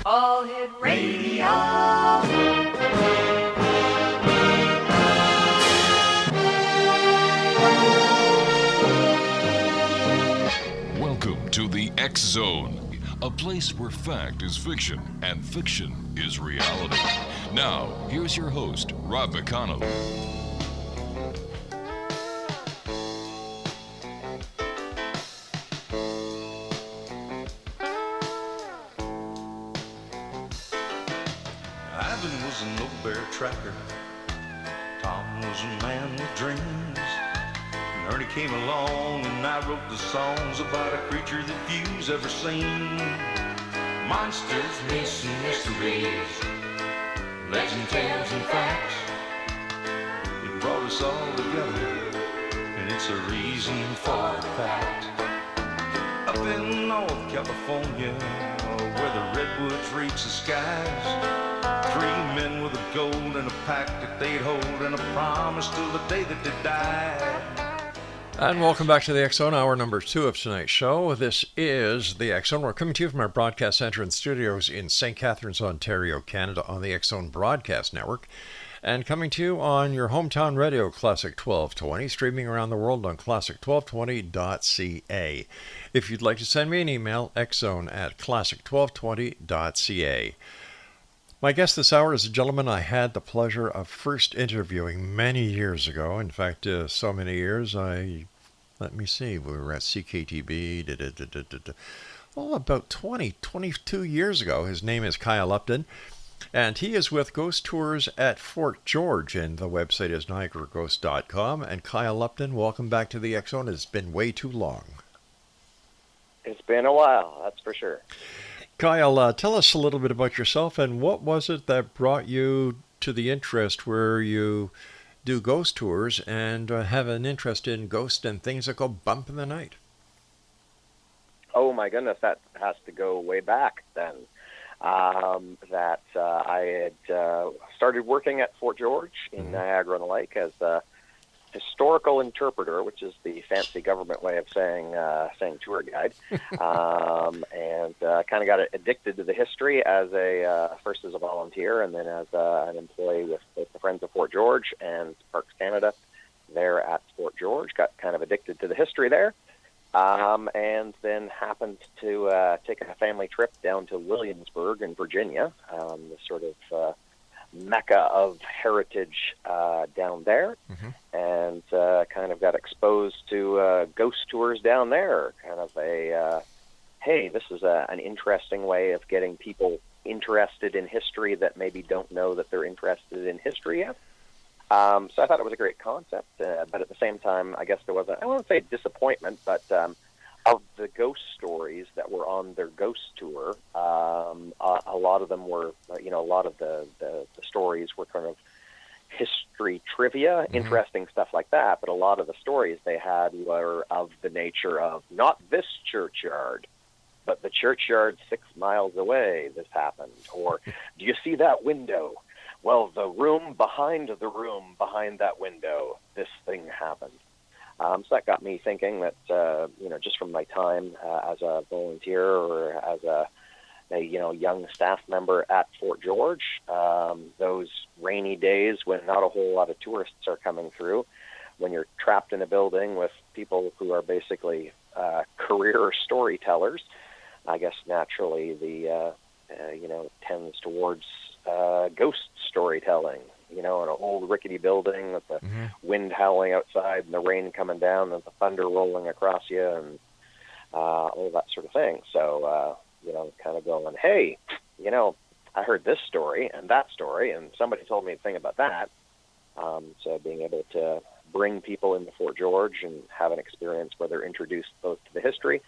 All Hit Radio. Welcome to the X Zone, a place where fact is fiction and fiction is reality. Now, here's your host, Rob McConnell. Ivan was an old bear tracker. Tom was a man with dreams. And Ernie came along and I wrote the songs about a creature that few's ever seen. Monsters, myths, and mysteries, legend, tales, and facts. It brought us all together, and it's a reason for the fact. Up in North California, where the redwoods reach the skies, three men with a goal and a pact that they'd hold and a promise till the day that they died. And welcome back to the X Zone, hour number 2 of tonight's show. This is the X Zone. We're coming to you from our broadcast center and studios in St. Catharines, Ontario, Canada, on the X Zone Broadcast Network, and coming to you on your hometown radio, Classic 1220, streaming around the world on classic1220.ca. If you'd like to send me an email, xzone@classic1220.ca. My guest this hour is a gentleman I had the pleasure of first interviewing many years ago. In fact, so many years, let me see, we were at CKTB, about 22 years ago. His name is Kyle Upton, and he is with Ghost Tours at Fort George, and the website is niagaraghost.com. And Kyle Upton, welcome back to the X Zone. It's been way too long. It's been a while, that's for sure. Kyle, tell us a little bit about yourself, and what was it that brought you to the interest where you do ghost tours and have an interest in ghosts and things that go bump in the night? Oh my goodness, that has to go way back then. I had started working at Fort George in Niagara-on-the-Lake as a historical interpreter, which is the fancy government way of saying tour guide, and kind of got addicted to the history as first as a volunteer and then as an employee with the Friends of Fort George and Parks Canada there at Fort George. Got kind of addicted to the history there, and then happened to take a family trip down to Williamsburg in Virginia, the sort of mecca of heritage down there, and kind of got exposed to ghost tours down there. Kind of hey, this is an interesting way of getting people interested in history that maybe don't know that they're interested in history yet. So I thought it was a great concept, but at the same time, I guess there was I won't say disappointment, but of the ghost stories that were on their ghost tour, a lot of them were, a lot of the stories were kind of history trivia, interesting stuff like that, but a lot of the stories they had were of the nature of not this churchyard, but the churchyard 6 miles away this happened, or do you see that window? Well, the room behind that window, this thing happened. So that got me thinking that, just from my time as a volunteer or as a young staff member at Fort George, those rainy days when not a whole lot of tourists are coming through, when you're trapped in a building with people who are basically career storytellers, I guess naturally it tends towards ghost storytelling. An old rickety building with the wind howling outside and the rain coming down and the thunder rolling across you and all that sort of thing. So, kind of going, hey, I heard this story and that story, and somebody told me a thing about that. So being able to bring people into Fort George and have an experience where they're introduced both to the history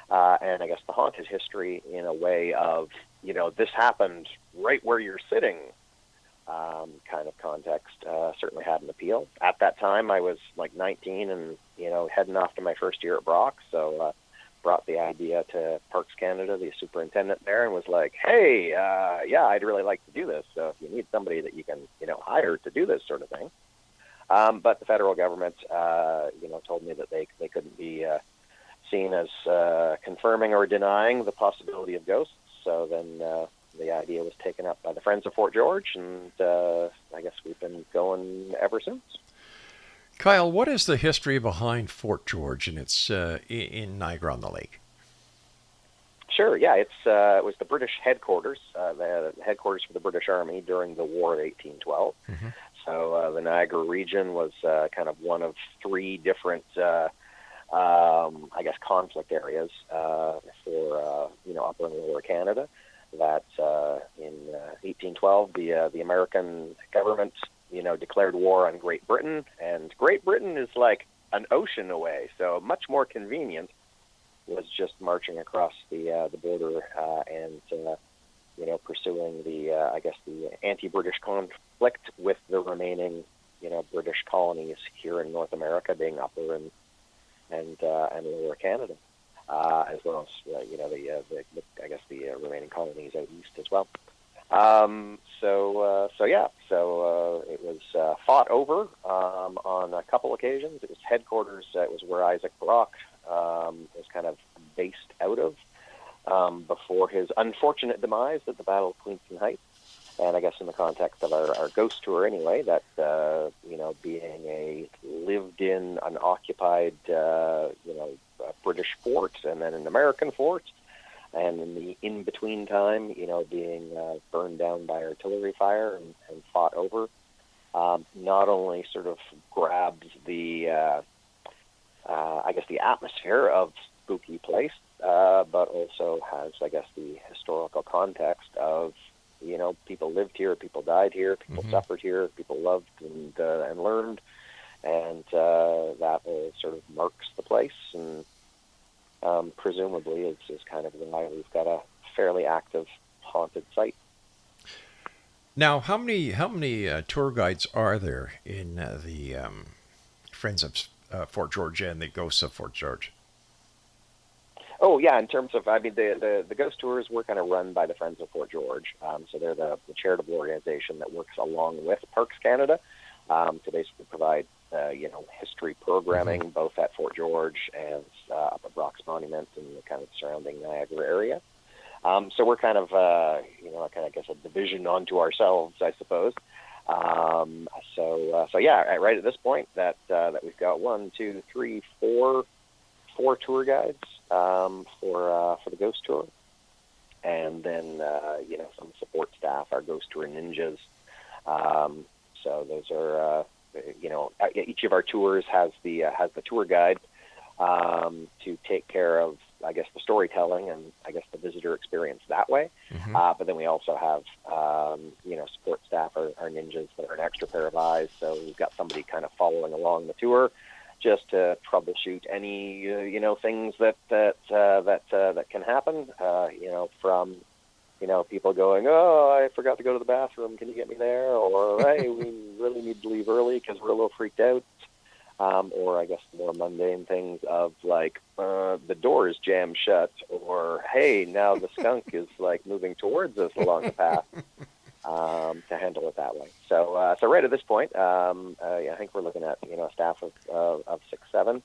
and I guess the haunted history in a way of, this happened right where you're sitting, kind of context, certainly had an appeal. At that time, I was like 19 and, heading off to my first year at Brock, so brought the idea to Parks Canada, the superintendent there, and was like, hey, I'd really like to do this, so if you need somebody that you can, hire to do this sort of thing. But the federal government, told me that they couldn't be seen as confirming or denying the possibility of ghosts, so then the idea was taken up by the Friends of Fort George, and I guess we've been going ever since. Kyle, what is the history behind Fort George and its in Niagara-on-the-Lake? Sure, yeah, it was the British headquarters, the headquarters for the British Army during the War of 1812. Mm-hmm. So the Niagara region was kind of one of three different, I guess, conflict areas for Upper and Lower Canada. That in 1812, the American government declared war on Great Britain, and Great Britain is like an ocean away, so much more convenient was just marching across the border and pursuing the anti-British conflict with the remaining British colonies here in North America, being Upper and Lower Canada, as well as the remaining colonies out east as well. So it was fought over on a couple occasions. It was headquarters. It was where Isaac Brock was kind of based out of before his unfortunate demise at the Battle of Queenston Heights. And I guess in the context of our ghost tour anyway, that, being a lived-in, unoccupied, British fort and then an American fort, and in the in-between time, being burned down by artillery fire and fought over, not only sort of grabs the, the atmosphere of spooky place, but also has, I guess, the historical context of, people lived here, people died here, people suffered here, people loved and learned, and that sort of marks the place, and presumably is kind of why we've got a fairly active haunted site. Now, how many tour guides are there in the Friends of Fort George and the Ghosts of Fort George? Oh, yeah, in terms of, the ghost tours were kind of run by the Friends of Fort George. So they're the charitable organization that works along with Parks Canada to basically provide, history programming both at Fort George and up at Brock's Monument and the kind of surrounding Niagara area. So we're kind of, a division onto ourselves, I suppose. Right at this point that we've got 4 tour guides for the ghost tour, and then some support staff, our ghost tour ninjas. So those are each of our tours has the tour guide to take care of, I guess, the storytelling and I guess the visitor experience that way. But then we also have support staff, our ninjas that are an extra pair of eyes. So we've got somebody kind of following along the tour, just to troubleshoot any things that can happen. From people going, oh, I forgot to go to the bathroom, can you get me there? Or hey, we really need to leave early because we're a little freaked out. Or I guess the more mundane things of like the door is jammed shut, or hey, now the skunk is like moving towards us along the path. To handle it that way. So right at this point, I think we're looking at a staff of 6-7,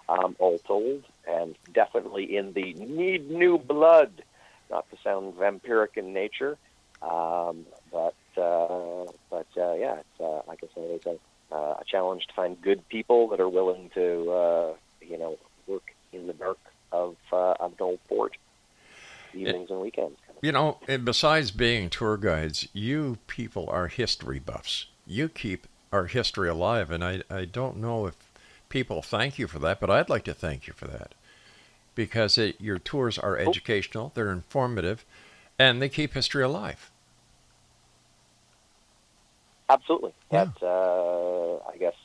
all told, and definitely in the need new blood, not to sound vampiric in nature, but it's like I say, it's a challenge to find good people that are willing to work in the dark of an old fort, evenings and weekends. And besides being tour guides, you people are history buffs. You keep our history alive, and I don't know if people thank you for that, but I'd like to thank you for that. Because your tours are educational, they're informative, and they keep history alive. Absolutely. Yeah. That's, I guess,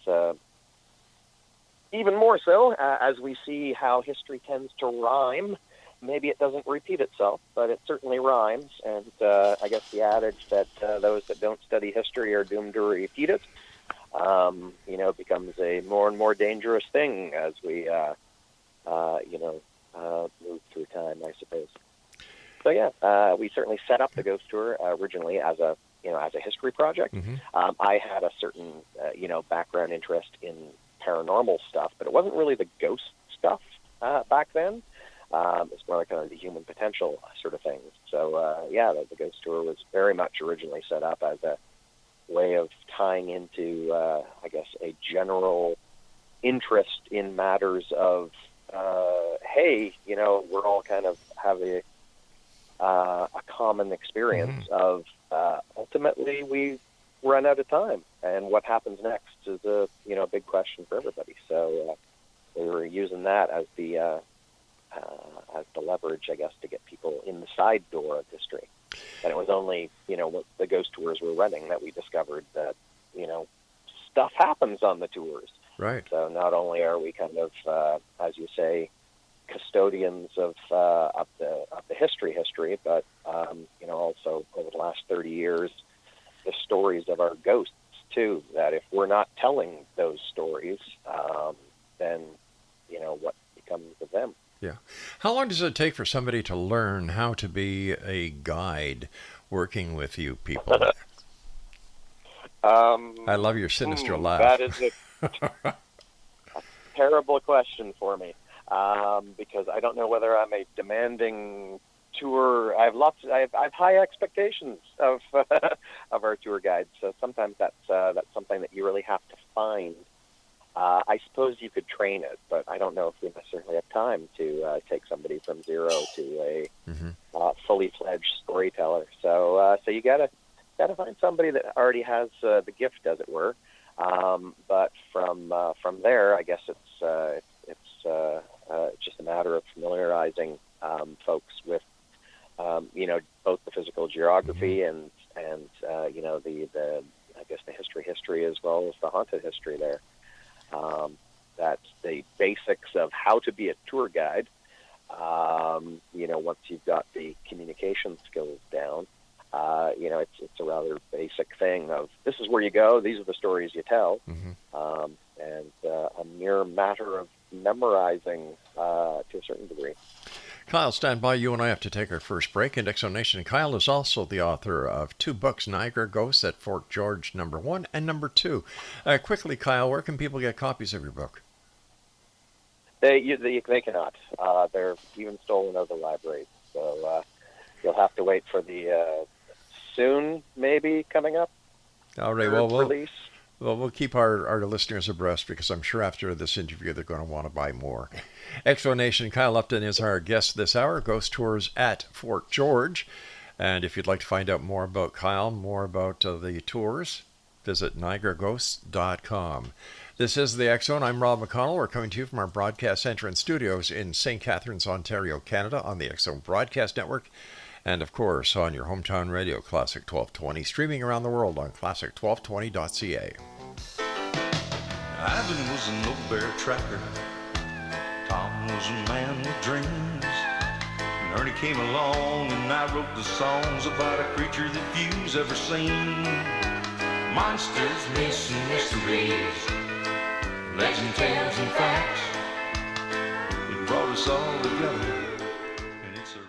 even more so as we see how history tends to rhyme. Maybe it doesn't repeat itself, but it certainly rhymes. And I guess the adage that those that don't study history are doomed to repeat it, becomes a more and more dangerous thing as we, move through time, I suppose. So yeah, we certainly set up the Ghost Tour originally as a history project. I had a certain, background interest in paranormal stuff, but it wasn't really the ghost stuff back then. It's more like kind of the human potential sort of things. So, the Ghost Tour was very much originally set up as a way of tying into, I guess, a general interest in matters of, hey, we're all kind of having a common experience of ultimately we run out of time, and what happens next is a big question for everybody. So they were using that as the leverage, I guess, to get people in the side door of history. And it was only what the Ghost Tours were running that we discovered that stuff happens on the tours. Right. So not only are we kind of, as you say, custodians of the history, but also over the last 30 years, the stories of our ghosts too. That if we're not telling those stories, then what becomes of them? Yeah. How long does it take for somebody to learn how to be a guide working with you people? I love your sinister laugh. That is a terrible question for me, because I don't know whether I'm a demanding tour. I have high expectations of of our tour guides. So sometimes that's something that you really have to find. I suppose you could train it, but I don't know if we necessarily have time to take somebody from zero to a fully fledged storyteller. So you gotta find somebody that already has the gift, as it were. But from there, I guess it's just a matter of familiarizing folks with both the physical geography and the I guess the history as well as the haunted history there. That's the basics of how to be a tour guide. Once you've got the communication skills down, it's a rather basic thing of this is where you go, these are the stories you tell, and a mere matter of memorizing to a certain degree. Kyle, stand by. You and I have to take our first break. And Exonation. Kyle is also the author of 2 books, Niagara Ghosts at Fort George, #1 and #2. Quickly, Kyle, where can people get copies of your book? They cannot. They're even stolen out of the library. So you'll have to wait for the soon, maybe, coming up All right, release. Well, we'll keep our listeners abreast, because I'm sure after this interview they're going to want to buy more. Explanation. Kyle Upton is our guest this hour. Ghost Tours at Fort George. And if you'd like to find out more about Kyle, more about the tours, visit niagaraghosts.com. This is the X Zone. I'm Rob McConnell. We're coming to you from our broadcast center and studios in St. Catharines, Ontario, Canada, on the X Zone Broadcast Network. And, of course, on your hometown radio, Classic 1220, streaming around the world on classic1220.ca. Ivan was an old bear tracker. Tom was a man with dreams. And Ernie came along and I wrote the songs about a creature that few's ever seen. Monsters, myths, and mysteries, legend, tales, and facts. It brought us all together. And it's a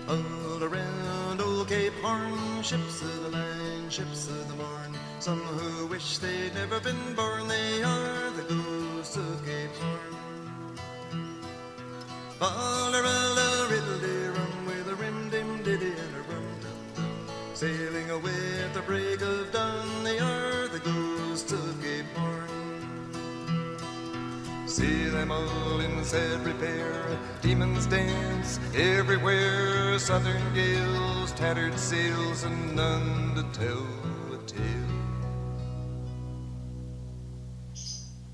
all around old Cape Horn, ships of the line, ships of the morn. Some who wish they'd never been born, they are the ghosts of Cape Horn. Ballerella, riddle-de-rum, with a rim-dim-diddy and a rum-dum-dum. Sailing away at the break of dawn, they are the ghosts of Cape Horn. See them all in sad repair, demons dance everywhere, southern gales, tattered sails, and none to tell a tale.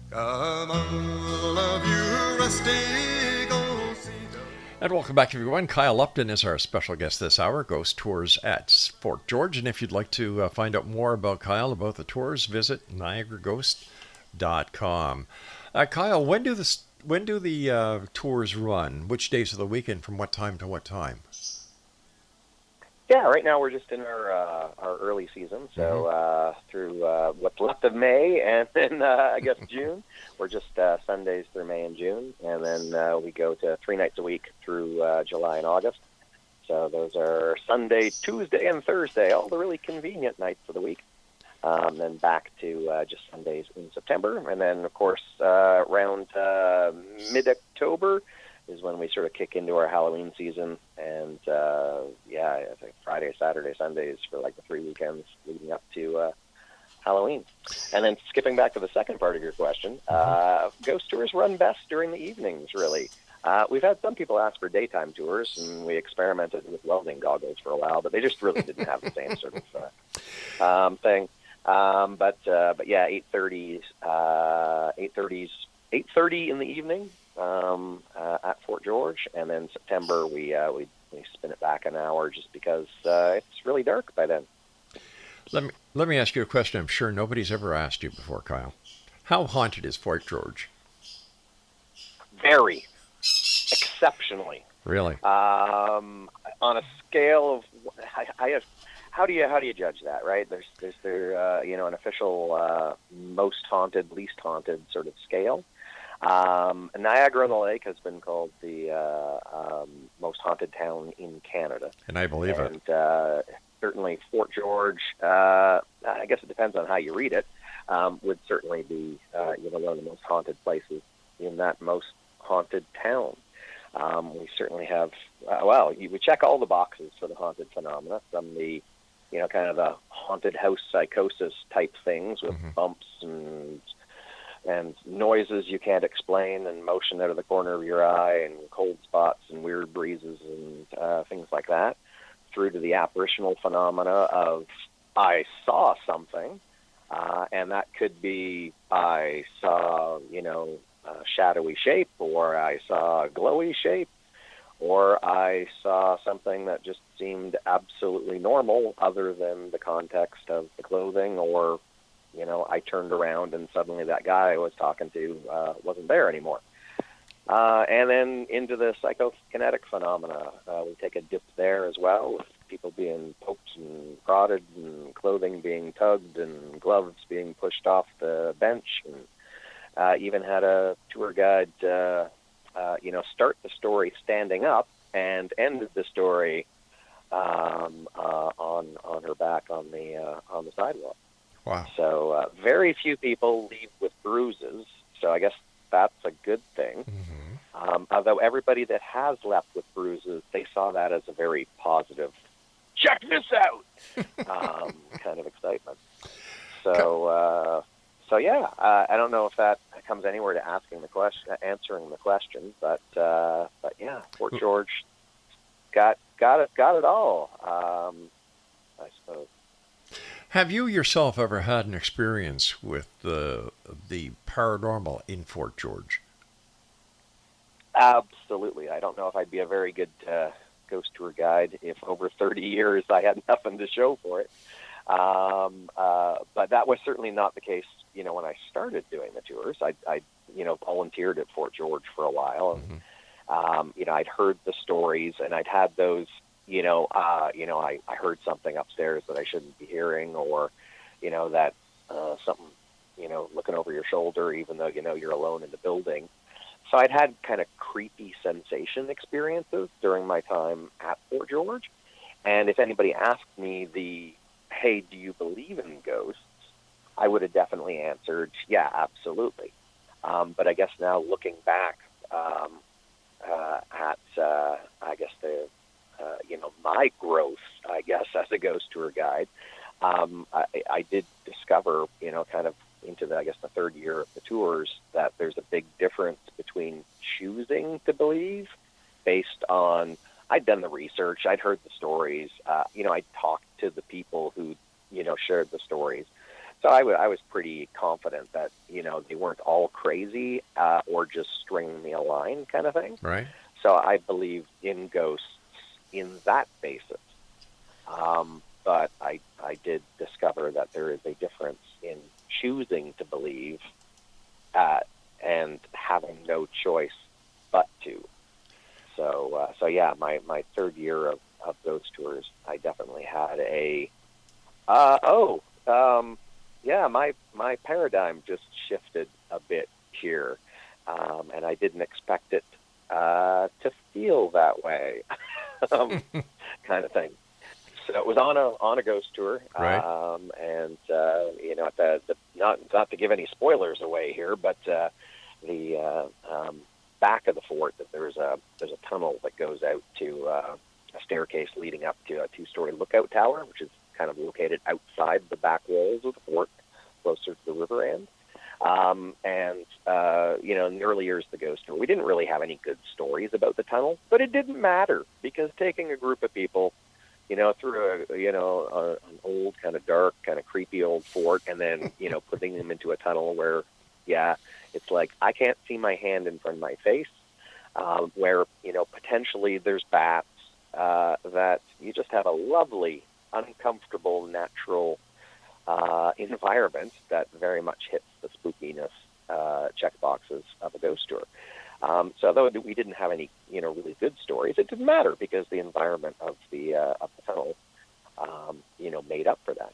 Come all of you rusty go see them. And welcome back, everyone. Kyle Upton is our special guest this hour, Ghost Tours at Fort George. And if you'd like to find out more about Kyle, about the tours, visit niagaraghosts.com. Kyle, when do the tours run? Which days of the week and from what time to what time? Yeah, right now we're just in our early season, so through what's left of May and then I guess June. We're just Sundays through May and June, and then we go to 3 nights a week through July and August. So those are Sunday, Tuesday, and Thursday, all the really convenient nights of the week. Then back to just Sundays in September. And then, of course, around mid-October is when we sort of kick into our Halloween season. And, I think Friday, Saturday, Sundays for like the 3 weekends leading up to Halloween. And then skipping back to the second part of your question, ghost tours run best during the evenings, really. We've had some people ask for daytime tours, and we experimented with welding goggles for a while, but they just really didn't have the same sort of thing. But yeah, 8:30 in the evening at Fort George, and then September we spin it back an hour just because it's really dark by then. Let me ask you a question I'm sure nobody's ever asked you before, Kyle. How haunted is Fort George? Very. Exceptionally. Really? On a scale of, how do you judge that, right? There's an official most haunted, least haunted sort of scale. Niagara on the Lake has been called the most haunted town in Canada, and I believe it. And certainly Fort George, I guess it depends on how you read it, would certainly be one of the most haunted places in that most haunted town. We certainly have, we check all the boxes for the haunted phenomena, from the, kind of the haunted house psychosis type things with bumps and noises you can't explain and motion out of the corner of your eye and cold spots and weird breezes and things like that, through to the apparitional phenomena of I saw something, and that could be I saw, a shadowy shape, or I saw a glowy shape, or I saw something that just seemed absolutely normal other than the context of the clothing, or, I turned around and suddenly that guy I was talking to wasn't there anymore. And then into the psychokinetic phenomena. We take a dip there as well, with people being poked and prodded and clothing being tugged and gloves being pushed off the bench, and even had a tour guide, start the story standing up and ended the story on her back on the sidewalk. Wow! So very few people leave with bruises. So I guess that's a good thing. Although everybody that has left with bruises, they saw that as a very positive, check this out, kind of excitement. So. I don't know if that comes anywhere to answering the question, but yeah, Fort George got it all, I suppose. Have you yourself ever had an experience with the paranormal in Fort George? Absolutely. I don't know if I'd be a very good ghost tour guide if over 30 years I had nothing to show for it. But that was certainly not the case, when I started doing the tours. I volunteered at Fort George for a while, and, I'd heard the stories, and I'd had those, I heard something upstairs that I shouldn't be hearing, or, that something, looking over your shoulder, even though, you're alone in the building. So I'd had kind of creepy sensation experiences during my time at Fort George. And if anybody asked me hey, do you believe in ghosts? I would have definitely answered, yeah, absolutely. But I guess now looking back at, I guess my growth, I guess, as a ghost tour guide, I did discover, kind of into the third year of the tours, that there's a big difference between choosing to believe based on, I'd done the research, I'd heard the stories, I'd talked to the people who, shared the stories. So I was pretty confident that, they weren't all crazy or just stringing me a line kind of thing. Right. So I believed in ghosts in that basis. But I did discover that there is a difference in choosing to believe and having no choice but to. So yeah, my third year of those tours, I definitely had my paradigm just shifted a bit here, and I didn't expect it to feel that way. kind of thing. So it was on a ghost tour, Right. and at the not to give any spoilers away here, but the back of the fort, that there's a tunnel that goes out to a staircase leading up to a 2-story lookout tower, which is kind of located outside the back walls of the fort, closer to the river end. In the early years of the ghost tour, we didn't really have any good stories about the tunnel, but it didn't matter because taking a group of people, through an old, kind of dark, kind of creepy old fort, and then, putting them into a tunnel where, it's like I can't see my hand in front of my face, where, potentially there's bats, that you just have a lovely, uncomfortable, natural environment that very much hits the spookiness check boxes of a ghost tour. So though we didn't have any, really good stories, it didn't matter because the environment of the tunnel, made up for that.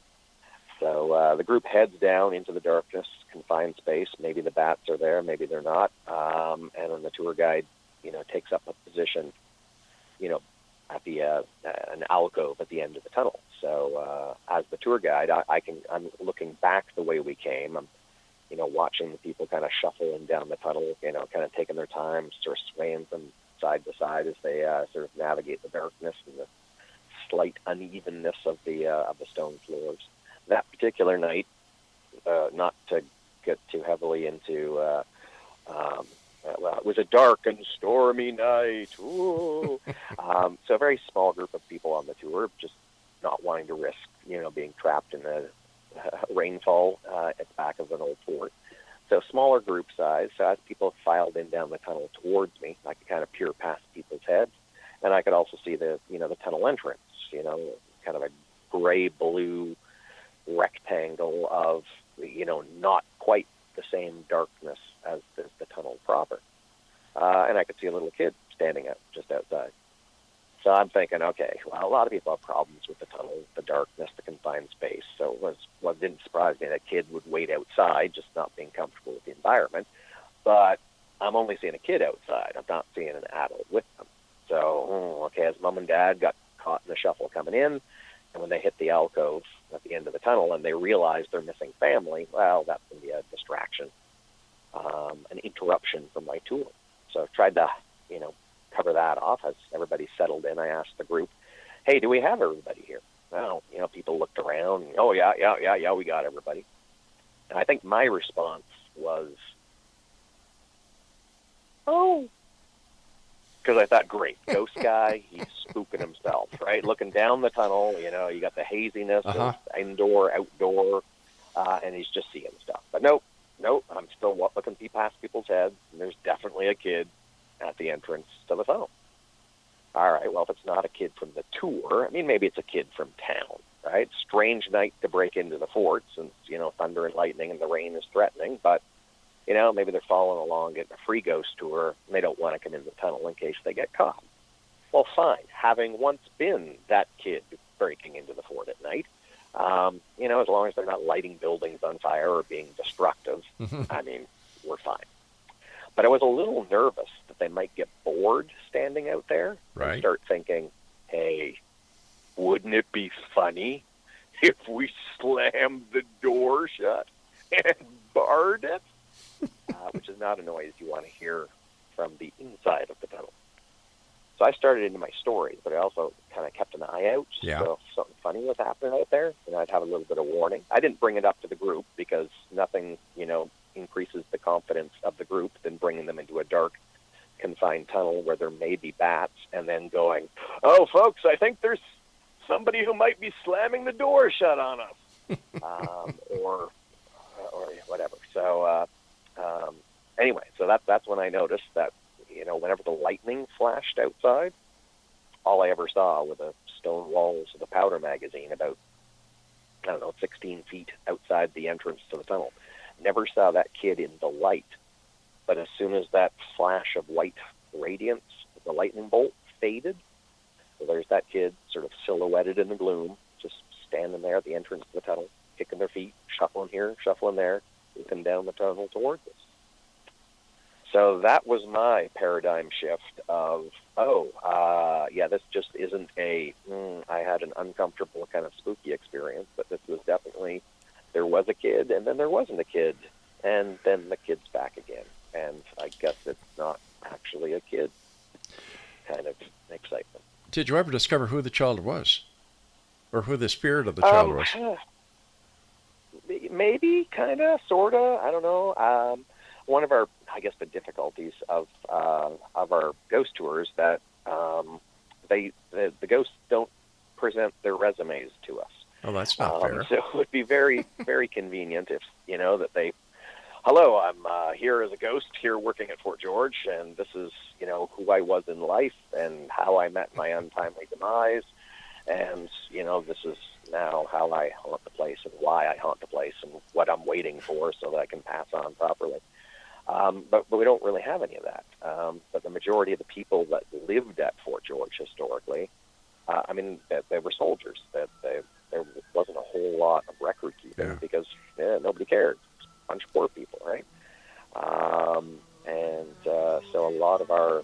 So the group heads down into the darkness, confined space. Maybe the bats are there, maybe they're not. And then the tour guide, takes up a position, at the an alcove at the end of the tunnel. So as the tour guide, I'm looking back the way we came. I'm watching the people kind of shuffling down the tunnel, kind of taking their time, sort of swaying from side to side as they sort of navigate the darkness and the slight unevenness of the stone floors. That particular night, not to get too heavily into, it was a dark and stormy night. Ooh. So a very small group of people on the tour, just not wanting to risk, being trapped in the rainfall at the back of an old fort. So smaller group size. So as people filed in down the tunnel towards me, I could kind of peer past people's heads, and I could also see the tunnel entrance. Kind of a gray-blue rectangle of not quite the same darkness as the tunnel proper. And I could see a little kid standing up just outside. So I'm thinking, okay, well, a lot of people have problems with the tunnel, the darkness, the confined space. So it didn't surprise me that a kid would wait outside, just not being comfortable with the environment. But I'm only seeing a kid outside. I'm not seeing an adult with them. So, okay, as mom and dad got caught in the shuffle coming in, and when they hit the alcove at the end of the tunnel and they realize they're missing family, well, that's going to be a distraction, an interruption from my tour. So I tried to, cover that off. As everybody settled in, I asked the group, hey, do we have everybody here? Well, people looked around. Oh, yeah, we got everybody. And I think my response was, oh, because I thought, great, ghost guy, he's spooking himself, right? Looking down the tunnel, you got the haziness of indoor, outdoor, and he's just seeing stuff. But nope, I'm still looking past people's heads, and there's definitely a kid at the entrance to the tunnel. All right, well, if it's not a kid from the tour, maybe it's a kid from town, right? Strange night to break into the fort since, thunder and lightning and the rain is threatening, but, maybe they're following along, getting a free ghost tour, and they don't want to come in the tunnel in case they get caught. Well, fine. Having once been that kid breaking into the fort at night, as long as they're not lighting buildings on fire or being destructive, we're fine. But I was a little nervous that they might get bored standing out there and start thinking, hey, wouldn't it be funny if we slammed the door shut and barred it? Which is not a noise you want to hear from the inside of the tunnel. So I started into my stories, but I also kind of kept an eye out just so if something funny was happening out there, and I'd have a little bit of warning. I didn't bring it up to the group because nothing, increases the confidence of the group than bringing them into a dark, confined tunnel where there may be bats and then going, oh, folks, I think there's somebody who might be slamming the door shut on us, or whatever. So anyway, so that's when I noticed that, whenever the lightning flashed outside, all I ever saw were the stone walls of the powder magazine about, 16 feet outside the entrance to the tunnel. Never saw that kid in the light. But as soon as that flash of white radiance, the lightning bolt faded, so there's that kid sort of silhouetted in the gloom, just standing there at the entrance to the tunnel, kicking their feet, shuffling here, shuffling there, looking down the tunnel towards us. So that was my paradigm shift of, this just isn't I had an uncomfortable kind of spooky experience, but this was definitely, there was a kid, and then there wasn't a kid, and then the kid's back again. And I guess it's not actually a kid kind of excitement. Did you ever discover who the child was? Or who the spirit of the child was? Maybe, kind of, sort of, I don't know. One of our, I guess, the difficulties of our ghost tours that the ghosts don't present their resumes to us. Oh, that's not fair. So it would be very, very convenient if, that they, hello, I'm here as a ghost here working at Fort George, and this is, who I was in life and how I met my untimely demise, and, this is now how I haunt the place and why I haunt the place and what I'm waiting for so that I can pass on properly. But we don't really have any of that. But the majority of the people that lived at Fort George historically, they were soldiers. There wasn't a whole lot of record keeping because nobody cared. A bunch of poor people, right? So a lot of our,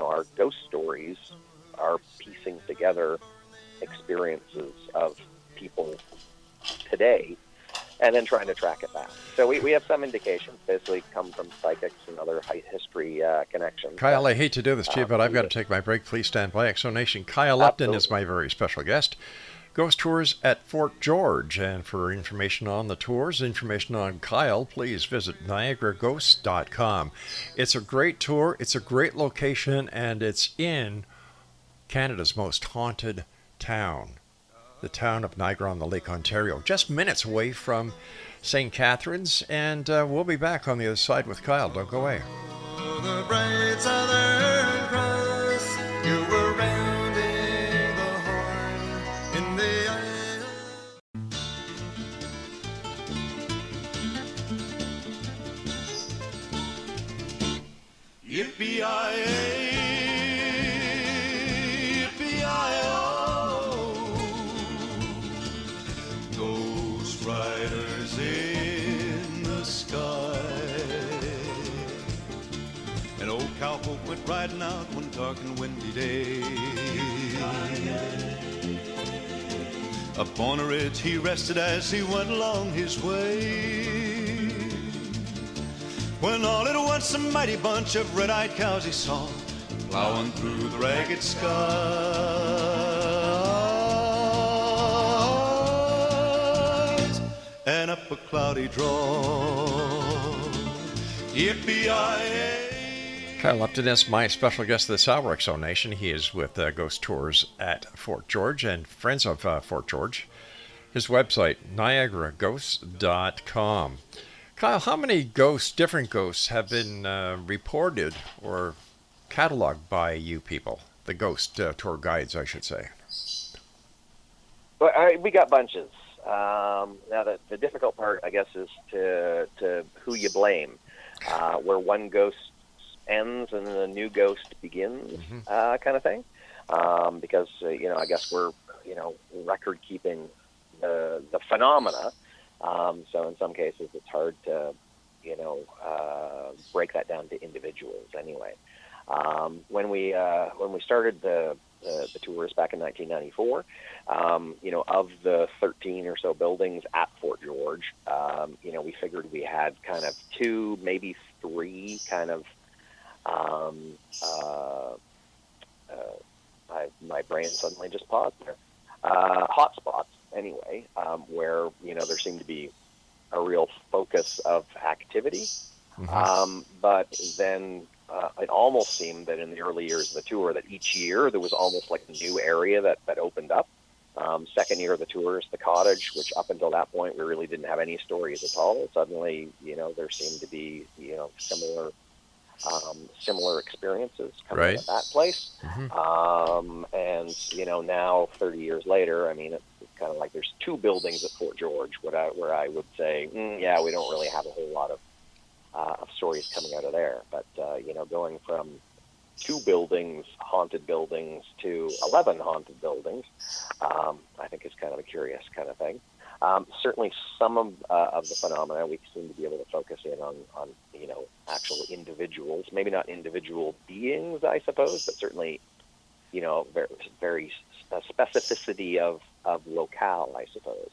our ghost stories are piecing together experiences of people today and then trying to track it back. So we have some indications, basically come from psychics and other high history connections. Kyle, I hate to do this to you, but I've got to take my break. Please stand by. Exonation. Kyle Upton is my very special guest. Ghost tours at Fort George. And for information on the tours, information on Kyle, please visit niagaraghosts.com. It's a great tour. It's a great location, and it's in Canada's most haunted town, the town of Niagara on the Lake, Ontario, just minutes away from St. Catharines. And we'll be back on the other side with Kyle. Don't go away. The bright Southern Cross, you were rounding the horn in the eye. Yippee-yi-yi, ghost riders in the sky. An old cowpoke went riding out one dark and windy day. Upon a ridge he rested as he went along his way, when all at once a mighty bunch of red-eyed cows he saw plowing through the ragged skies, and up a cloudy draw. Yippee-yi-yi. Kyle Upton is my special guest this hour, Exonation. He is with Ghost Tours at Fort George and Friends of Fort George. His website, niagaraghosts.com. Kyle, how many different ghosts have been reported or cataloged by you people? The ghost tour guides, I should say. Well, we got bunches. Now, the difficult part, I guess, is to who you blame. Where one ghost ends and then a new ghost begins, kind of thing. Because, I guess we're, record keeping the phenomena. So in some cases it's hard to, break that down to individuals anyway. When we started the tours back in 1994, of the 13 or so buildings at Fort George, we figured we had kind of 2, maybe 3 kind of, my brain suddenly just paused there. Hot spots, anyway, where, there seemed to be a real focus of activity. But then it almost seemed that in the early years of the tour that each year there was almost like a new area that opened up. Second year of the tours, the cottage, which up until that point we really didn't have any stories at all. Suddenly, there seemed to be, similar experiences coming out of that place. And, now 30 years later, it's kind of like there's 2 buildings at Fort George where I would say, we don't really have a whole lot of stories coming out of there. But, going from 2 buildings, haunted buildings, to 11 haunted buildings, I think is kind of a curious kind of thing. Certainly, some of the phenomena we seem to be able to focus in on actual individuals. Maybe not individual beings, I suppose, but certainly very specificity of locale, I suppose.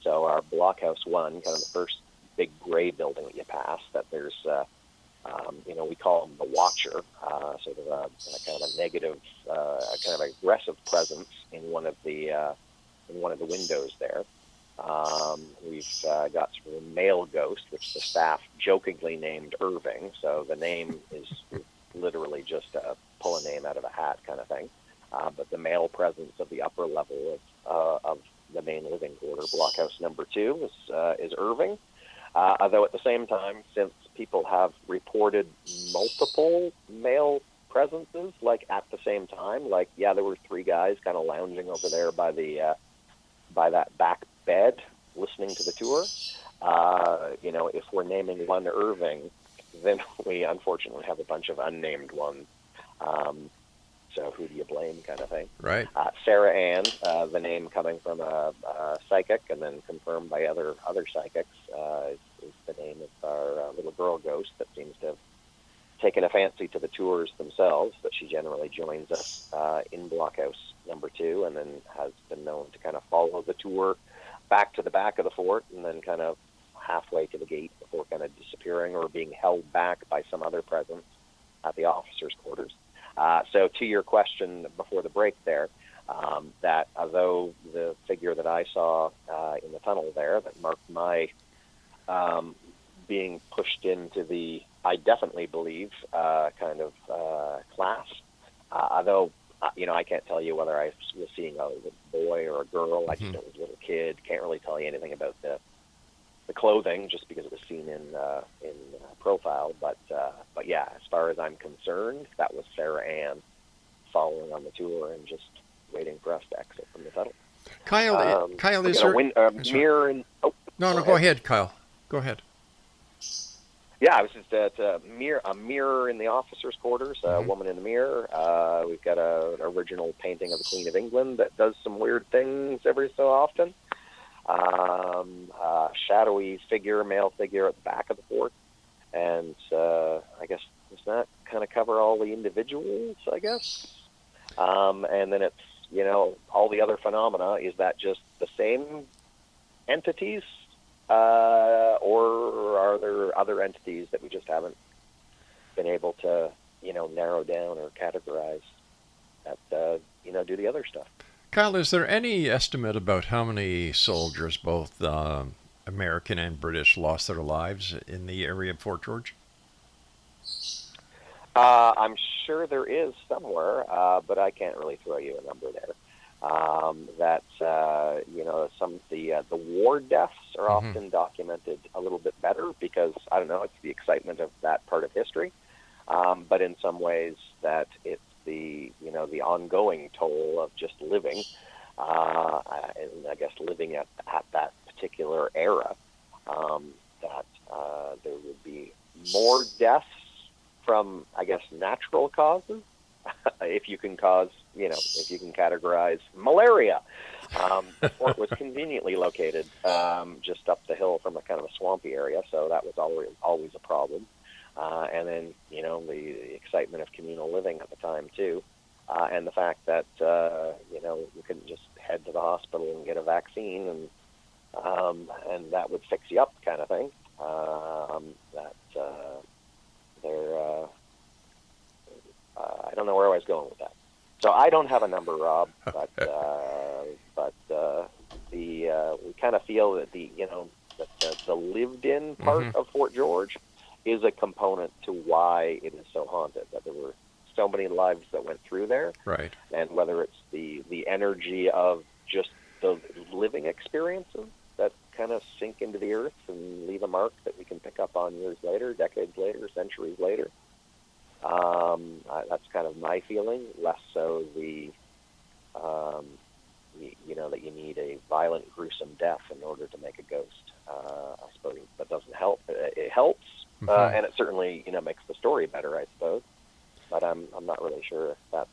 So our Blockhouse 1, kind of the first big gray building that you pass, that there's we call him the Watcher, sort of a kind of a negative, kind of aggressive presence in one of the windows there. We've got sort of a male ghost, which the staff jokingly named Irving. So the name is literally just pull a name out of a hat kind of thing. But the male presence of the upper level of the main living quarter, Blockhouse number 2, is Irving. Although at the same time, since people have reported multiple male presences, like at the same time, like, yeah, there were 3 guys kind of lounging over there by that back bed listening to the tour. If we're naming one Irving, then we unfortunately have a bunch of unnamed ones. So who do you blame, kind of thing. Right. Sarah Ann, the name coming from a psychic and then confirmed by other psychics, is the name of our little girl ghost that seems to have taken a fancy to the tours themselves, but she generally joins us in Blockhouse number 2 and then has been known to kind of follow the tour back to the back of the fort and then kind of halfway to the gate before kind of disappearing or being held back by some other presence at the officers' quarters. So to your question before the break there, that although the figure that I saw in the tunnel there that marked my being pushed into the, I definitely believe, kind of class, although, I can't tell you whether I was seeing a boy or a girl. I just know it was a little kid. Can't really tell you anything about the clothing just because it was seen in profile. But yeah, as far as I'm concerned, that was Sarah Ann following on the tour and just waiting for us to exit from the tunnel. Kyle, is there... mirror and... Oh, no, go ahead, Kyle. Go ahead. Yeah, I was just at a mirror in the officers' quarters, a woman in the mirror. We've got an original painting of the Queen of England that does some weird things every so often. Shadowy figure, male figure at the back of the fort. And I guess, does that kind of cover all the individuals, I guess? And then it's, all the other phenomena. Is that just the same entities? Or are there other entities that we just haven't been able to, narrow down or categorize that, do the other stuff? Kyle, is there any estimate about how many soldiers, both American and British, lost their lives in the area of Fort George? I'm sure there is somewhere, but I can't really throw you a number there. Some of the war deaths are often documented a little bit better because, I don't know, it's the excitement of that part of history. But in some ways that it's the ongoing toll of just living, and I guess living at that particular era, that there would be more deaths from, I guess, natural causes, if you can categorize malaria. The fort was conveniently located just up the hill from a kind of a swampy area, so that was always a problem. And then, the excitement of communal living at the time, too, and the fact that, you couldn't just head to the hospital and get a vaccine and that would fix you up kind of thing. I don't know where I was going with that. So I don't have a number, Rob, but we kind of feel that the lived-in part of Fort George is a component to why it is so haunted. That there were so many lives that went through there, right? And whether it's the energy of just the living experiences that kind of sink into the earth and leave a mark that we can pick up on years later, decades later, centuries later. That's kind of my feeling. Less so that you need a violent, gruesome death in order to make a ghost. I suppose that doesn't help. It helps, and it certainly makes the story better, I suppose. but I'm not really sure if that's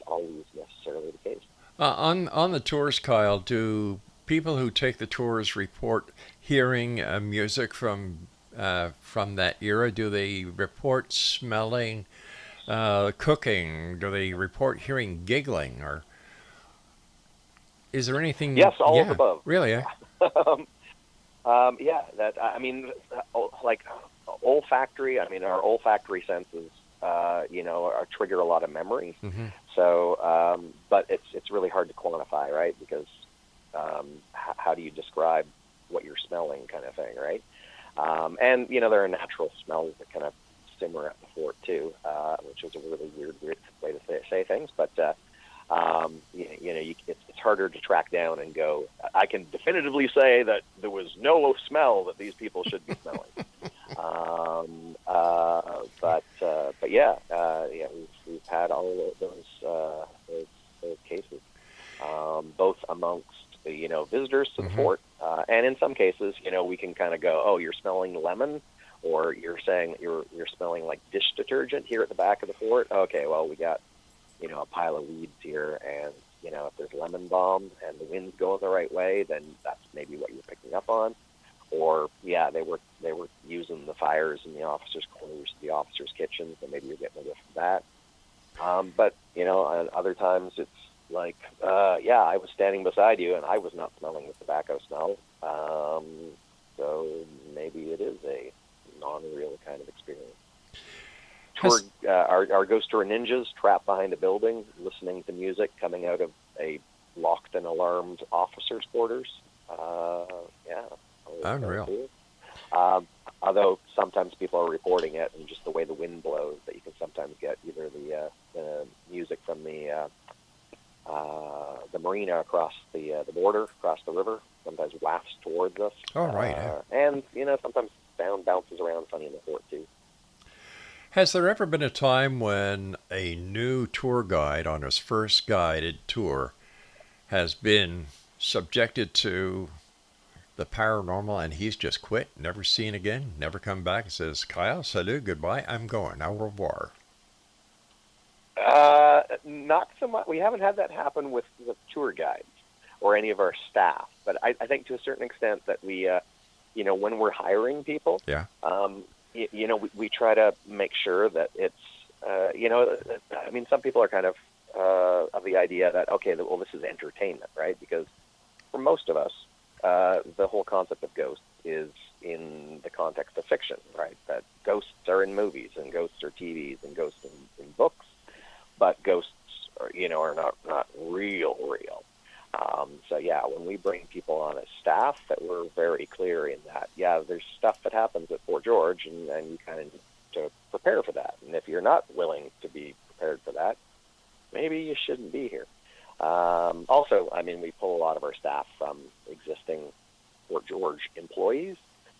always necessarily the case. On the tours, Kyle, do people who take the tours report hearing music from that era? Do they report smelling, cooking? Do they report hearing giggling? Or is there anything? Yes, all of the above. Really? Eh? Yeah, that I mean, like olfactory. I mean, our olfactory senses, trigger a lot of memory. Mm-hmm. So, but it's really hard to quantify, right? Because how do you describe what you're smelling, kind of thing, right? And there are natural smells that kind of simmer at the fort too, which is a really weird way to say things. But it's harder to track down and go, I can definitively say that there was no smell that these people should be smelling. But we've had all of those cases, both amongst visitors to the fort, and in some cases, we can kind of go, oh, you're smelling lemon, or you're saying that you're smelling like dish detergent here at the back of the fort. Okay, well, we got a pile of weeds here, and if there's lemon balm and the wind's going the right way, then that's maybe what you're picking up on. Or they were using the fires in the officers' quarters, the officers' kitchens, and maybe you're getting a whiff of that. But and other times it's like, I was standing beside you and I was not smelling the tobacco smell. So maybe it is a non-real kind of experience. Our ghost tour ninjas trapped behind a building, listening to music coming out of a locked and alarmed officers' quarters. Unreal. Although sometimes people are reporting it, and just the way the wind blows, that you can sometimes get either the music from the marina across the border, across the river, sometimes wafts towards us. Oh, right. And sometimes sound bounces around funny in the fort too. Has there ever been a time when a new tour guide on his first guided tour has been subjected to the paranormal and he's just quit, never seen again, never come back, and says, Kyle, salut, goodbye, I'm going, au revoir? Not so much. We haven't had that happen with tour guides or any of our staff, but I think to a certain extent that we, when we're hiring people, we try to make sure that it's, some people are kind of the idea that, okay, well, this is entertainment, right? Because for most of us, the whole concept of ghosts is in the context of fiction, right? That ghosts are in movies, and ghosts are TVs, and ghosts in books, but ghosts are not real. When we bring people on as staff, that we're very clear in that, there's stuff that happens at Fort George, and you kind of need to prepare for that. And if you're not willing to be prepared for that, maybe you shouldn't be here. Also, we pull a lot of our staff from existing Fort George employees,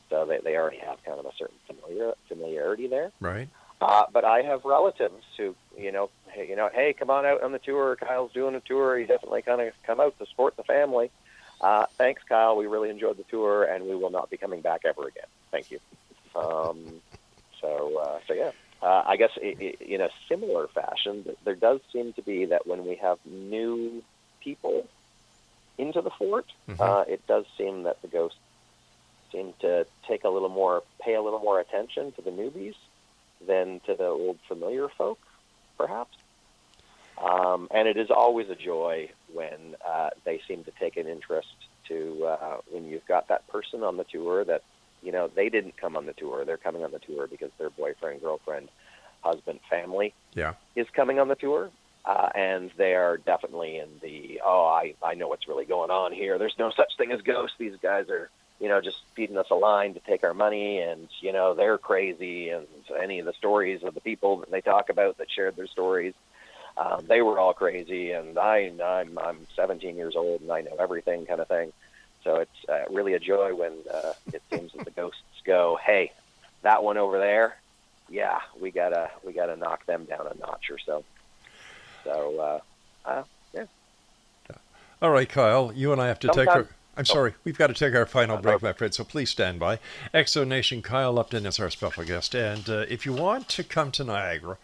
so they already have kind of a certain familiarity there. Right. But I have relatives who, hey, come on out on the tour. Kyle's doing a tour. You definitely kind of come out to support the family. Thanks, Kyle. We really enjoyed the tour, and we will not be coming back ever again. Thank you. I guess in a similar fashion, there does seem to be that when we have new people into the fort, it does seem that the ghosts seem to pay a little more attention to the newbies than to the old familiar folk, perhaps. And it is always a joy when they seem to take an interest to when you've got that person on the tour that, they didn't come on the tour. They're coming on the tour because their boyfriend, girlfriend, husband, family is coming on the tour. And they are definitely in the, I know what's really going on here. There's no such thing as ghosts. These guys are, just feeding us a line to take our money, and, they're crazy. And any of the stories of the people that they talk about that shared their stories, they were all crazy, and I'm 17 years old and I know everything, kind of thing. So it's really a joy when it seems that the ghosts go, hey, that one over there, we gotta knock them down a notch or so. So, All right, Kyle, you and I have to take our... I'm sorry, we've got to take our final break, my friend, so please stand by. Exo Nation, Kyle Upton is our special guest, and if you want to come to Niagara,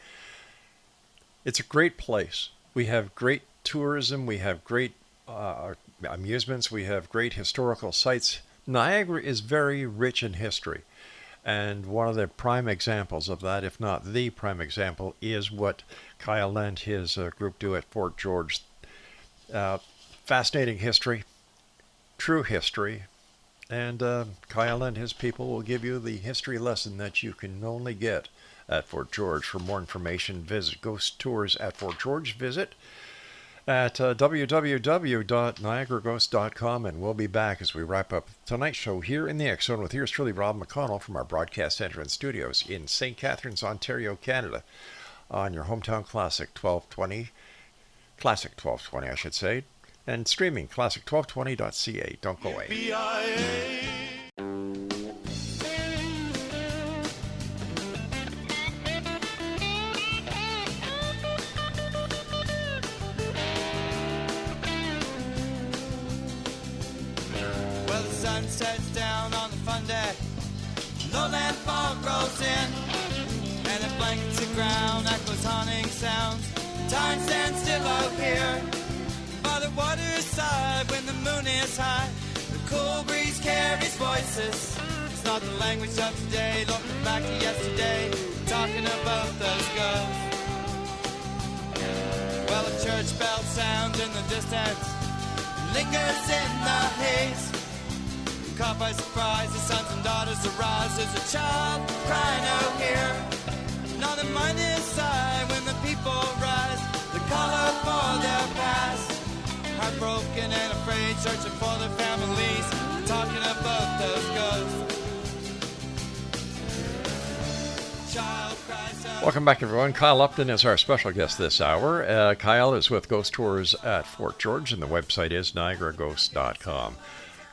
It's a great place. We have great tourism. We have great amusements. We have great historical sites. Niagara is very rich in history. And one of the prime examples of that, if not the prime example, is what Kyle and his group do at Fort George. Fascinating history, true history, and Kyle and his people will give you the history lesson that you can only get at Fort George. For more information, visit Ghost Tours at Fort George. Visit at www.niagaraghost.com, and we'll be back as we wrap up tonight's show here in the X Zone with yours truly, Rob McConnell, from our broadcast center and studios in St. Catharines, Ontario, Canada, on your hometown Classic 1220, I should say, and streaming classic1220.ca. Don't go away. Sun sets down on the fun deck, lowland fog rolls in, and it blankets the ground, echoes haunting sounds. Time stands still out here by the water's side when the moon is high. The cool breeze carries voices. It's not the language of today, looking back to yesterday, talking about those ghosts. Well, a church bell sounds in the distance, lingers in the haze. Caught by surprise, the sons and daughters arise. There's a child crying out here. Not a mind inside when the people rise. The call out for their past. Heartbroken and afraid, searching for their families. Talking about those ghosts. Child cries out. Welcome back, everyone. Kyle Upton is our special guest this hour. Kyle is with Ghost Tours at Fort George, and the website is niagaraghost.com.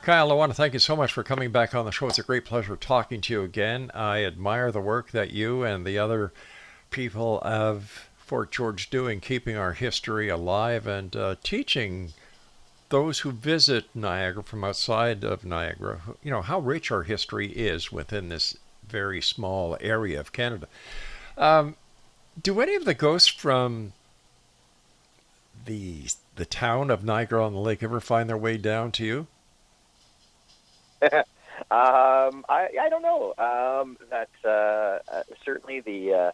Kyle, I want to thank you so much for coming back on the show. It's a great pleasure talking to you again. I admire the work that you and the other people of Fort George do in keeping our history alive and teaching those who visit Niagara from outside of Niagara, how rich our history is within this very small area of Canada. Do any of the ghosts from the town of Niagara on the Lake ever find their way down to you? I don't know. Certainly the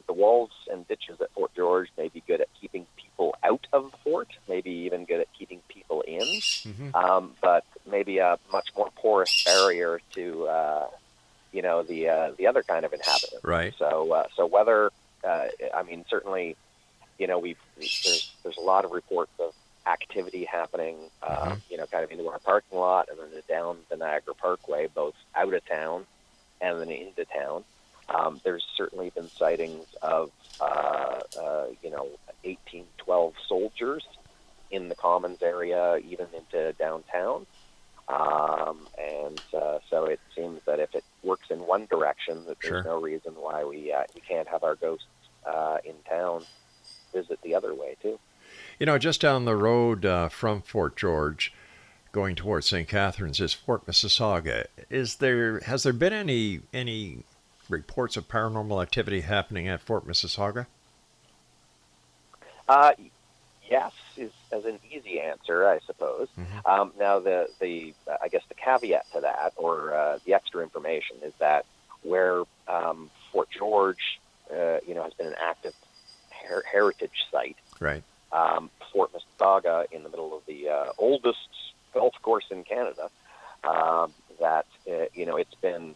walls and ditches at Fort George may be good at keeping people out of the fort, maybe even good at keeping people in, but maybe a much more porous barrier to, the other kind of inhabitant. Right. So whether, certainly, there's a lot of reports of activity happening, kind of into our parking lot and then down the Niagara Parkway, both out of town and then into town. There's certainly been sightings of, 1812 soldiers in the Commons area, even into downtown. So it seems that if it works in one direction, that there's no reason why we can't have our ghosts in town visit the other way too. Just down the road from Fort George, going towards St. Catharines, is Fort Mississauga. Has there been any reports of paranormal activity happening at Fort Mississauga? Yes, is as an easy answer, I suppose. Now, the I guess the caveat to that, or the extra information, is that where Fort George, has been an active heritage site. Right. Fort Mississauga, in the middle of the oldest golf course in Canada, it's been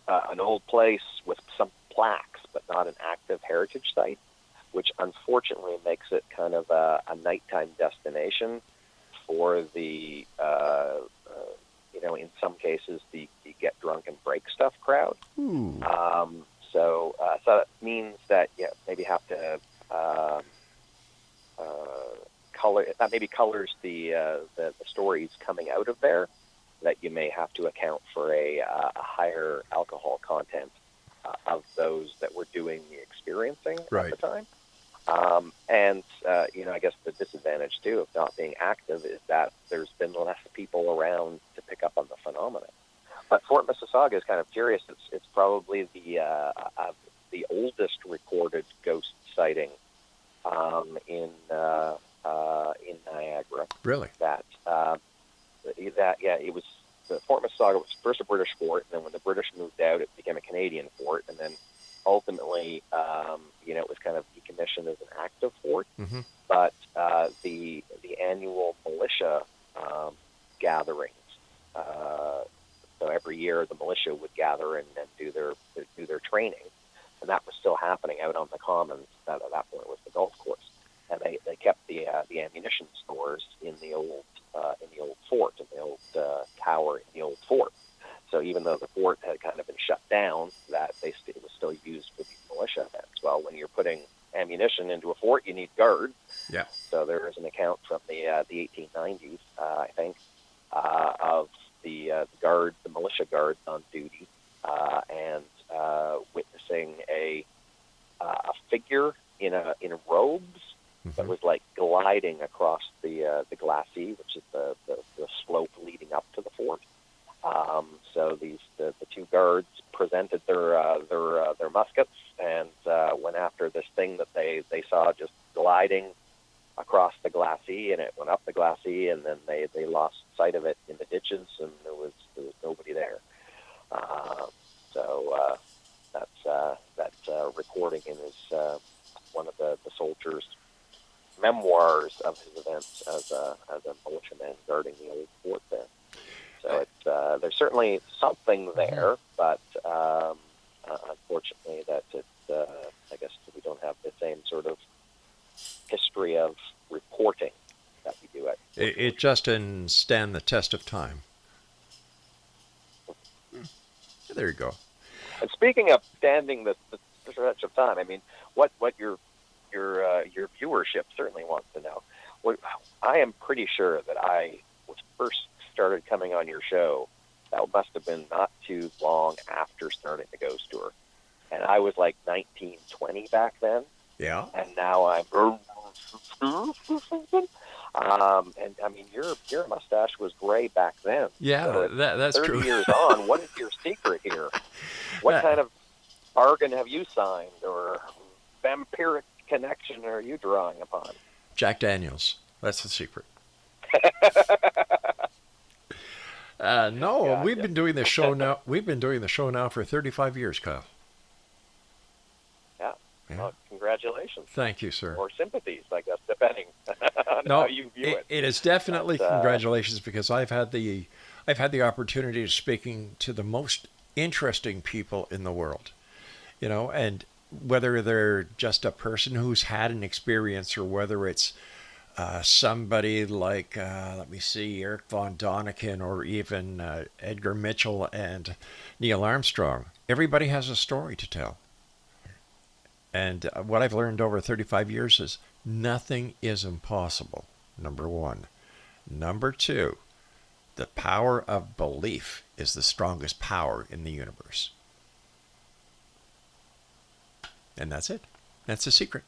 an old place with some plaques, but not an active heritage site, which unfortunately makes it kind of a nighttime destination for the, in some cases, the get drunk and break stuff crowd. So that means that maybe have to color. That maybe colors the stories coming out of there. That you may have to account for a higher alcohol content of those that were doing the experiencing at the time. I guess the disadvantage too of not being active is that there's been less people around to pick up on the phenomenon. But Fort Mississauga is kind of curious. It's probably the the oldest recorded ghost sighting in Niagara. Really? It was the Fort Mississauga was first a British fort, and then when the British moved out, it became a Canadian fort, and then ultimately, it was kind of decommissioned as an active fort. Mm-hmm. But the annual militia gatherings. So every year, the militia would gather and do their training, and that was still happening out on the commons. That at that point was the golf course, and they kept the ammunition stores in the old fort, in the old tower in the old fort. So even though the fort had kind of been shut down, it was still used for these militia events. Well, when you're putting ammunition into a fort, you need guards. Yeah. So there is an account from the 1890s, I think, of the militia guards on duty, and witnessing a figure in robes that was like gliding across the glacis, which is the slope leading up to the fort. So the two guards presented their muskets and went after this thing that they saw just gliding across the glacis, and it went up the glacis, and then they lost sight of it in the ditches, and there was nobody there. So that recording in his one of the soldiers' memoirs of his events as a militiaman guarding the old fort there. So it's there's certainly something there, but unfortunately, I guess we don't have the same sort of history of reporting that we do at. It just didn't stand the test of time. There you go. And speaking of standing the stretch of time, I mean, what your viewership certainly wants to know. I am pretty sure that I was first started coming on your show. That must have been not too long after starting the Ghost Tour, and I was like 19, 20 back then. Yeah. And now I'm. And I mean, your mustache was gray back then. Yeah, so that's 30 true. 30 years on, what is your secret here? What kind of bargain have you signed, or vampiric connection are you drawing upon? Jack Daniels. That's the secret. No, Gotcha. we've been doing the show now. We've been doing the show now for 35 years, Kyle. Yeah. Yeah. Well, congratulations. Thank you, sir. Or sympathies, I guess, depending on No, how you view it. it is definitely But, congratulations, because I've had the opportunity of speaking to the most interesting people in the world, and whether they're just a person who's had an experience, or whether it's somebody like, let me see, Eric Von Doniken, or even Edgar Mitchell and Neil Armstrong. Everybody has a story to tell. And what I've learned over 35 years is nothing is impossible, number one. Number two, the power of belief is the strongest power in the universe. And that's it. That's the secret.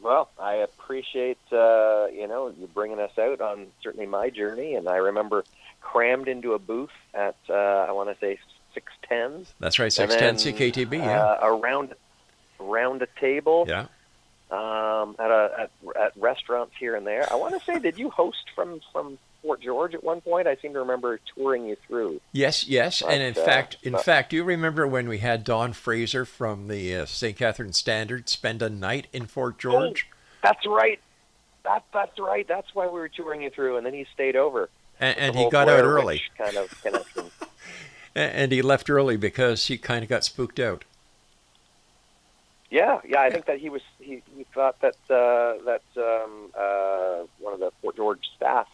Well, I appreciate you bringing us out on certainly my journey, and I remember crammed into a booth at I want to say 610. That's right, 610 CKTB. Yeah. Around a table. Yeah. At restaurants here and there. I want to say, did you host from Fort George at one point? I seem to remember touring you through. Yes, But, and in fact, do you remember when we had Don Fraser from the St. Catharines Standard spend a night in Fort George? Oh, that's right. That's right. That's why we were touring you through, and then he stayed over. And The he whole got out Blair early. Witch kind of connection. And he left early because he kind of got spooked out. Yeah. I think that he thought that one of the Fort George staff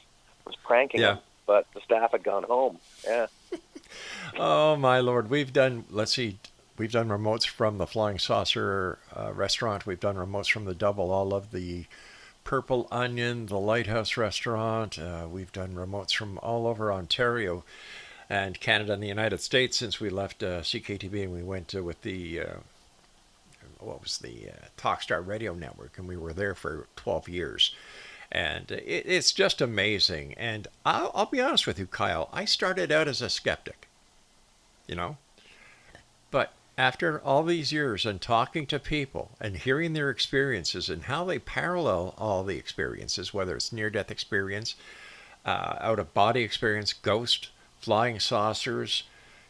was pranking him, but the staff had gone home. Yeah. Oh my Lord, we've done remotes from the Flying Saucer restaurant. We've done remotes from the Double. All of the Purple Onion, the Lighthouse restaurant. We've done remotes from all over Ontario and Canada and the United States since we left CKTB, and we went with the Talkstar Radio Network, and we were there for 12 years. And it's just amazing. And I'll be honest with you, Kyle, I started out as a skeptic, but After all these years and talking to people and hearing their experiences and how they parallel all the experiences, whether it's near-death experience, out-of-body experience, ghost, flying saucers,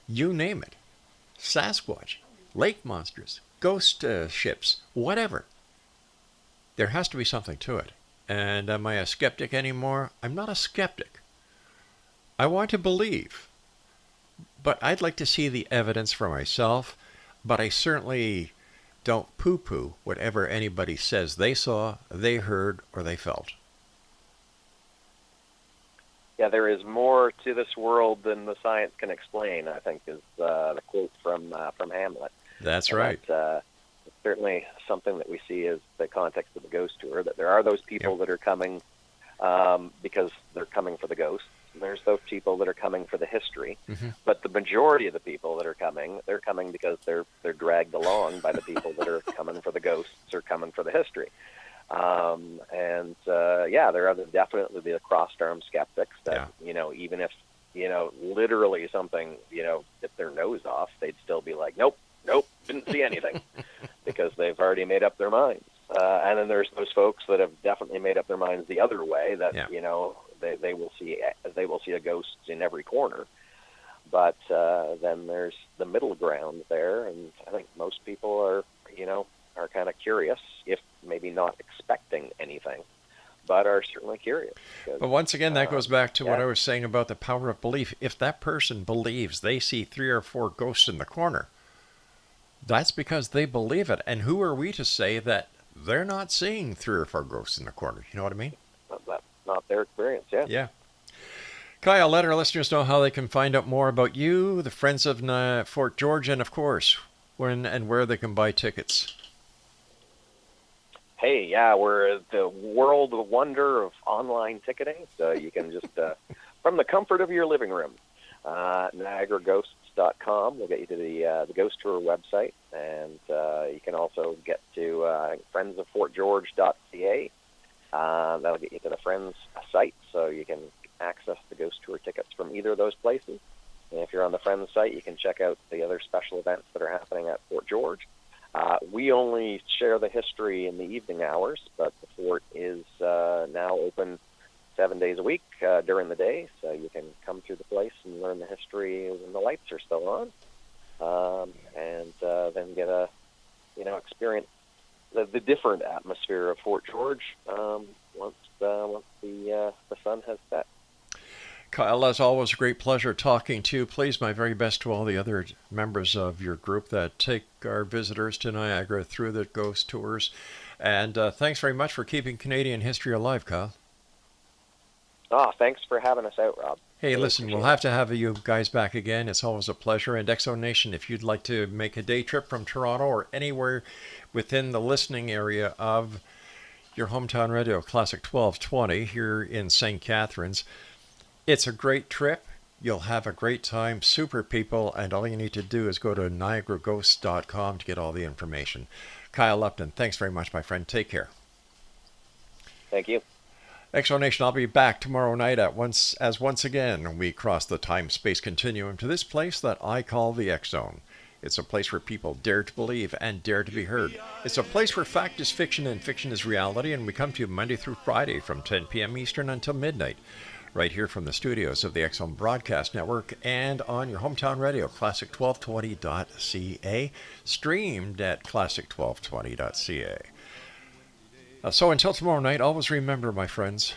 you name it, Sasquatch, lake monsters, ghost ships, whatever. There has to be something to it. And am I a skeptic anymore? I'm not a skeptic. I want to believe. But I'd like to see the evidence for myself. But I certainly don't poo-poo whatever anybody says they saw, they heard, or they felt. Yeah, there is more to this world than the science can explain, I think, is the quote from Hamlet. That's right. It's certainly something that we see as the context of the ghost tour, that there are those people that are coming because they're coming for the ghosts. And there's those people that are coming for the history. Mm-hmm. But the majority of the people that are coming, they're coming because they're dragged along by the people that are coming for the ghosts or coming for the history. There are definitely the crossed-arm skeptics that, even if, literally something, bit their nose off, they'd still be like, nope, didn't see anything because they've already made up their minds. And then there's those folks that have definitely made up their minds the other way that, they will see a ghost in every corner. But then there's the middle ground there, and I think most people are kind of curious, if maybe not expecting anything, but are certainly curious. But once again, that goes back to what I was saying about the power of belief. If that person believes they see 3 or 4 ghosts in the corner, that's because they believe it. And who are we to say that they're not seeing 3 or 4 ghosts in the corner? You know what I mean? That's not their experience, yeah. Yeah. Kyle, let our listeners know how they can find out more about you, the Friends of Fort George, and of course, when and where they can buy tickets. Hey, we're the world wonder of online ticketing. So you can just, from the comfort of your living room, NiagaraGhosts.com will get you to the Ghost Tour website. And you can also get to friendsoffortgeorge.ca. That'll get you to the Friends site, so you can access the Ghost Tour tickets from either of those places. And if you're on the Friends site, you can check out the other special events that are happening at Fort George. We only share the history in the evening hours, but the fort is now open 7 days a week during the day, so you can come through the place and learn the history when the lights are still on, and then get a experience the different atmosphere of Fort George once the sun has set. Kyle, as always, a great pleasure talking to you. Please, my very best to all the other members of your group that take our visitors to Niagara through the ghost tours. And thanks very much for keeping Canadian history alive, Kyle. Thanks for having us out, Rob. Hey, listen, we'll have to have you guys back again. It's always a pleasure. And Exo Nation, if you'd like to make a day trip from Toronto or anywhere within the listening area of your hometown radio, Classic 1220, here in St. Catharines, it's a great trip. You'll have a great time, super people, and all you need to do is go to NiagaraGhosts.com to get all the information. Kyle Upton, thanks very much, my friend. Take care. Thank you. Exo Nation, I'll be back tomorrow night once again we cross the time-space continuum to this place that I call the X Zone. It's a place where people dare to believe and dare to be heard. It's a place where fact is fiction and fiction is reality, and we come to you Monday through Friday from 10 p.m. Eastern until midnight, right here from the studios of the X Zone Broadcast Network and on your hometown radio, classic1220.ca, streamed at classic1220.ca. So until tomorrow night, always remember, my friends,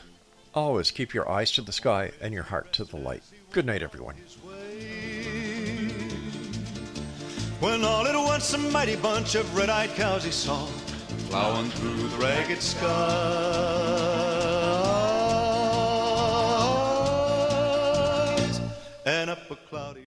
always keep your eyes to the sky and your heart to the light. Good night, everyone. When all at once a mighty bunch of red-eyed cows he saw, plowing through the ragged skies, and up a cloudy